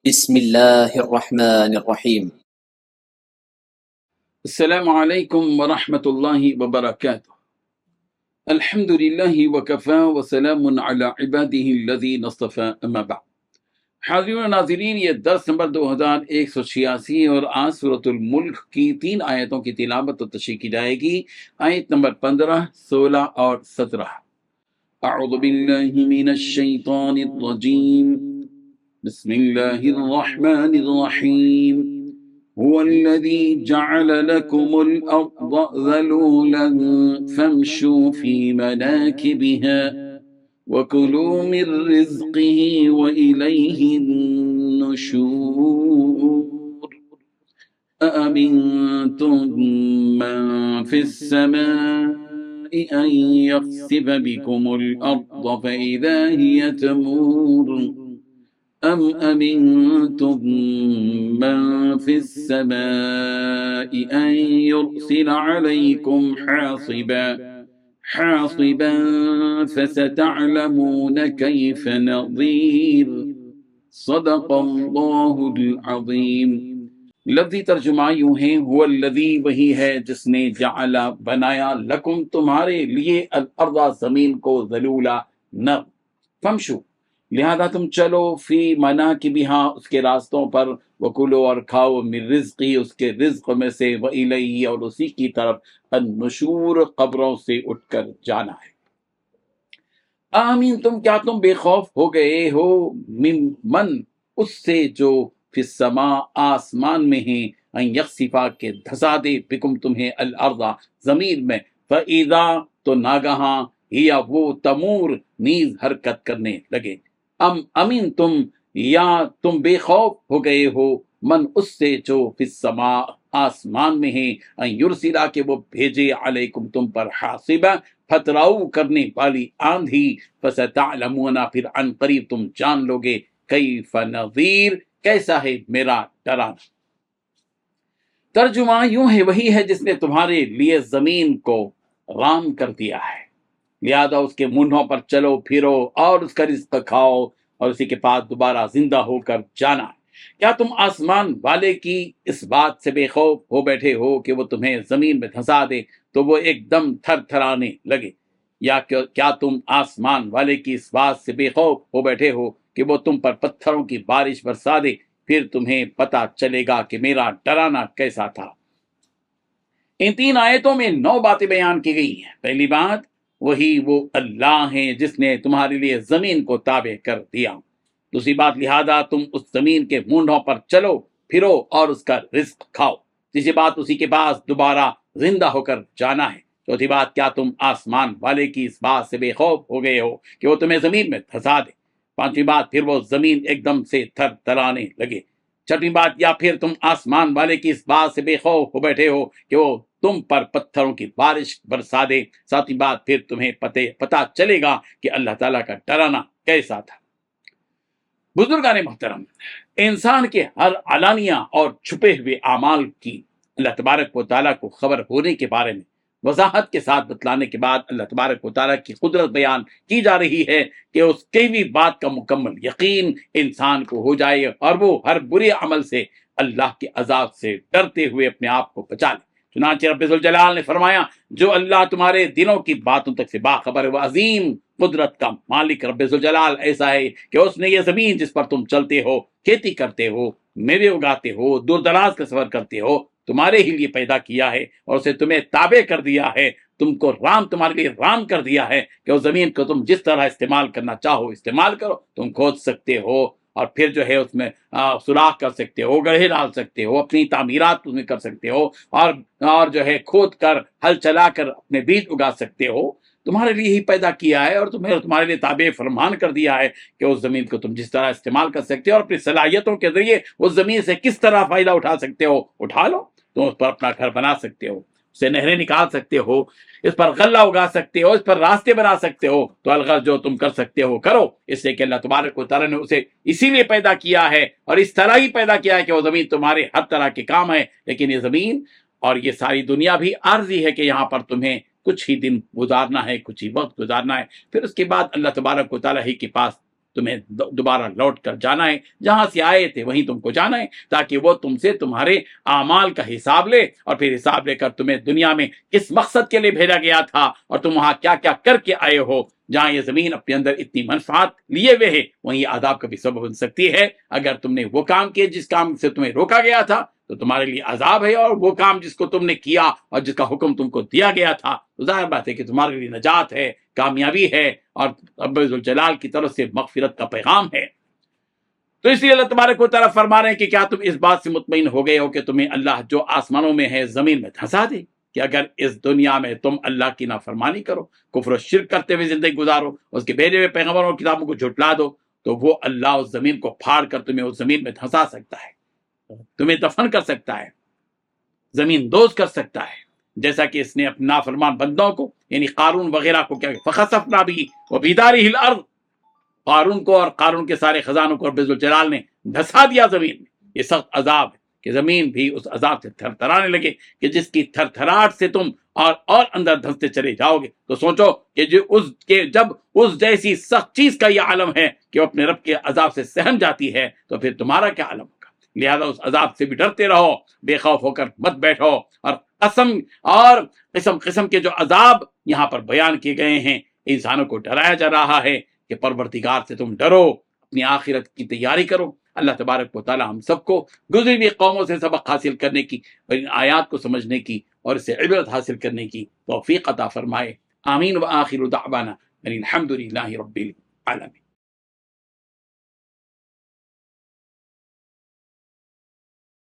بسم الله الرحمن الرحيم. السلام علیکم ورحمۃ اللہ وبرکاتہ۔ الحمد للہ وکفا وسلام علی عبادہ الذین اصطفی، اما بعد۔ حاضرین و ناظرین، یہ درس نمبر 2186 اور آج سورۃ الملک کی 3 آیتوں کی تلاوت و تشریح کی جائے گی۔ آیت نمبر 15، 16 اور 17۔ اعوذ باللہ من الشیطان الرجیم، بسم اللہ الرحمن الرحیم۔ هو الذي جعل لكم الأرض ذلولا فامشوا في مناكبها وكلوا من رزقه وإليه النشور أأمنتم من في السماء أن يخسف بكم الأرض فإذا هي تمور أم أمنتم من في السماء أن يرسل عليكم حاصبا فستعلمون كيف نظير۔ صدق اللہ العظیم۔ لفظی ترجمہ یوں ہے، هو الذی، وہی ہے جس نے جعل، بنایا، لکم، تمہارے لیے، الارض، زمین کو، ذلولا، نرم، فمشو، لہذا تم چلو، فی مناکبہا، اس کے راستوں پر، وکلو، اور کھاؤ، من رزقی، اس کے رزق میں سے، وإلیہ، اور اسی کی طرف، النشور، قبروں سے اٹھ کر جانا ہے۔ آمین، کیا تم بے خوف ہو گئے ہو، من، اس سے جو، فی السماء، آسمان میں ہیں، ان یخسفا، کے دھسا دے، بکم، تمہیں، الارض، زمین میں، فاذا، تو ناگہاں، ہیا، وہ، تمور، نیز حرکت کرنے لگے۔ امین تم، یا تم بے خوف ہو گئے ہو، من، اس سے جو، فی السماء، آسمان میں ہیں، ان یرسلا، کہ وہ بھیجے، علیکم، تم پر، حاصبا، پھتراؤ کرنے والی آندھی، فستعلمون، پھر عن قریب تم جان لوگے، کیف نذیر، کیسا ہے میرا ڈرانا۔ ترجمہ یوں ہے، وہی ہے جس نے تمہارے لیے زمین کو رام کر دیا ہے، لہذا اس کے مونڈھوں پر چلو پھرو اور اس کا رزق کھاؤ، اور اسی کے پاس دوبارہ زندہ ہو کر جانا ہے۔ کیا تم آسمان والے کی اس بات سے بے خوف ہو بیٹھے ہو کہ وہ تمہیں زمین میں دھسا دے تو وہ ایک دم تھر تھرانے لگے، یا کیا تم آسمان والے کی اس بات سے بے خوف ہو بیٹھے ہو کہ وہ تم پر پتھروں کی بارش برسا دے، پھر تمہیں پتہ چلے گا کہ میرا ڈرانا کیسا تھا۔ ان 3 آیتوں میں 9 باتیں بیان کی گئی ہیں۔ پہلی بات، وہی وہ اللہ ہیں جس نے تمہارے لیے زمین کو تابع کر دیا۔ دوسری بات، لہذا تم اس زمین کے مونڈھوں پر چلو پھرو اور اس کا رزق کھاؤ۔ تیسری بات، اسی کے پاس دوبارہ زندہ ہو کر جانا ہے۔ چوتھی بات، کیا تم آسمان والے کی اس بات سے بے خوف ہو گئے ہو کہ وہ تمہیں زمین میں دھسا دے۔ پانچویں بات، پھر وہ زمین ایک دم سے تھر تھرانے لگے۔ چھٹویں بات، یا پھر تم آسمان والے کی اس بات سے بے خوف ہو بیٹھے ہو کہ وہ تم پر پتھروں کی بارش برسا دے۔ ساتویں بات، پھر تمہیں پتہ چلے گا کہ اللہ تعالیٰ کا ڈرانا کیسا تھا۔ بزرگان محترم، انسان کے ہر علانیہ اور چھپے ہوئے اعمال کی اللہ تبارک و تعالیٰ کو خبر ہونے کے بارے میں وضاحت کے ساتھ بتلانے کے بعد اللہ تبارک و تعالیٰ کی قدرت بیان کی جا رہی ہے کہ اس کی بھی بات کا مکمل یقین انسان کو ہو جائے اور وہ ہر برے عمل سے اللہ کے عذاب سے ڈرتے ہوئے اپنے آپ کو بچا لے۔ چنانچہ رب ذوالجلال نے فرمایا، جو اللہ تمہارے دلوں کی باتوں تک سے باخبر ہے، وہ عظیم قدرت کا مالک رب ذوالجلال ایسا ہے کہ اس نے یہ زمین جس پر تم چلتے ہو، کھیتی کرتے ہو، میوے اگاتے ہو، دور دراز کا سفر کرتے ہو، تمہارے ہی لیے پیدا کیا ہے اور اسے تمہیں تابع کر دیا ہے، تم کو تمہارے لیے رام کر دیا ہے کہ اس زمین کو تم جس طرح استعمال کرنا چاہو استعمال کرو۔ تم کھود سکتے ہو اور پھر جو ہے اس میں سوراخ کر سکتے ہو، گڑھے ڈال سکتے ہو، اپنی تعمیرات اس میں کر سکتے ہو، اور جو ہے کھود کر ہل چلا کر اپنے بیج اگا سکتے ہو۔ تمہارے لیے ہی پیدا کیا ہے اور تمہارے لیے تابع فرمان کر دیا ہے کہ اس زمین کو تم جس طرح استعمال کر سکتے ہو اور اپنی صلاحیتوں کے ذریعے اس زمین سے کس طرح فائدہ اٹھا سکتے ہو اٹھا لو۔ تم اس پر اپنا گھر بنا سکتے ہو، اسے نہریں نکال سکتے ہو، اس پر غلہ اگا سکتے ہو، اس پر راستے بنا سکتے ہو، تو الغرض جو تم کر سکتے ہو کرو، اس سے کہ اللہ تبارک و تعالیٰ نے اسے اسی لیے پیدا کیا ہے اور اس طرح ہی پیدا کیا ہے کہ وہ زمین تمہارے ہر طرح کے کام ہے۔ لیکن یہ زمین اور یہ ساری دنیا بھی عارضی ہے کہ یہاں پر تمہیں کچھ ہی دن گزارنا ہے، کچھ ہی وقت گزارنا ہے، پھر اس کے بعد اللہ تبارک و تعالیٰ ہی کے پاس تمہیں دوبارہ لوٹ کر جانا ہے، جہاں سے آئے تھے وہیں تم کو جانا ہے، تاکہ وہ تم سے تمہارے اعمال کا حساب لے، اور پھر حساب لے کر تمہیں دنیا میں کس مقصد کے لیے بھیجا گیا تھا اور تم وہاں کیا کیا کر کے آئے ہو۔ جہاں یہ زمین اپنے اندر اتنی منفعت لیے ہوئے ہے، وہیں یہ عذاب کا بھی سبب بن سکتی ہے۔ اگر تم نے وہ کام کیے جس کام سے تمہیں روکا گیا تھا تو تمہارے لیے عذاب ہے، اور وہ کام جس کو تم نے کیا اور جس کا حکم تم کو دیا گیا تھا تو ظاہر بات ہے کہ تمہارے لیے نجات ہے، کامیابی ہے، اور رب ذوالجلال کی طرف سے مغفرت کا پیغام ہے۔ تو اس لیے اللہ تبارک و تعالیٰ فرما رہے ہیں کہ کیا تم اس بات سے مطمئن ہو گئے ہو کہ تمہیں اللہ جو آسمانوں میں ہے زمین میں دھنسا دے، کہ اگر اس دنیا میں تم اللہ کی نافرمانی کرو، کفر و شرک کرتے ہوئے زندگی گزارو، اس کے بھیجے ہوئے پیغمبروں اور کتابوں کو جھٹلا دو، تو وہ اللہ اس زمین کو پھاڑ کر تمہیں اس زمین میں دھنسا سکتا ہے، تمہیں دفن کر سکتا ہے، زمین دوز کر سکتا ہے، جیسا کہ اس نے اپنے نافرمان بندوں کو یعنی قارون وغیرہ کو کیا فخسفنا بھی وبدارہ الارض، قارون کو اور قارون کے سارے خزانوں کو رب ذوالجلال نے دھسا دیا زمین میں۔ یہ سخت عذاب ہے کہ زمین بھی اس عذاب سے تھر تھرانے لگے، کہ جس کی تھر تھراہٹ سے تم اور اندر دھنستے چلے جاؤ گے۔ تو سوچو کہ جب اس جیسی سخت چیز کا یہ عالم ہے کہ وہ اپنے رب کے عذاب سے سہم جاتی ہے، تو پھر تمہارا کیا عالم ہوگا۔ لہذا اس عذاب سے بھی ڈرتے رہو، بے خوف ہو کر مت بیٹھو، اور قسم قسم کے جو عذاب یہاں پر بیان کیے گئے ہیں، انسانوں کو ڈرایا جا رہا ہے کہ پروردگار سے تم ڈرو، اپنی آخرت کی تیاری کرو۔ اللہ تبارک و تعالی ہم سب کو گزری ہوئی قوموں سے سبق حاصل کرنے کی اور ان آیات کو سمجھنے کی اور اس سے عبرت حاصل کرنے کی توفیق عطا فرمائے۔ آمین۔ وآخر دعوانا الحمد للہ رب العالمین۔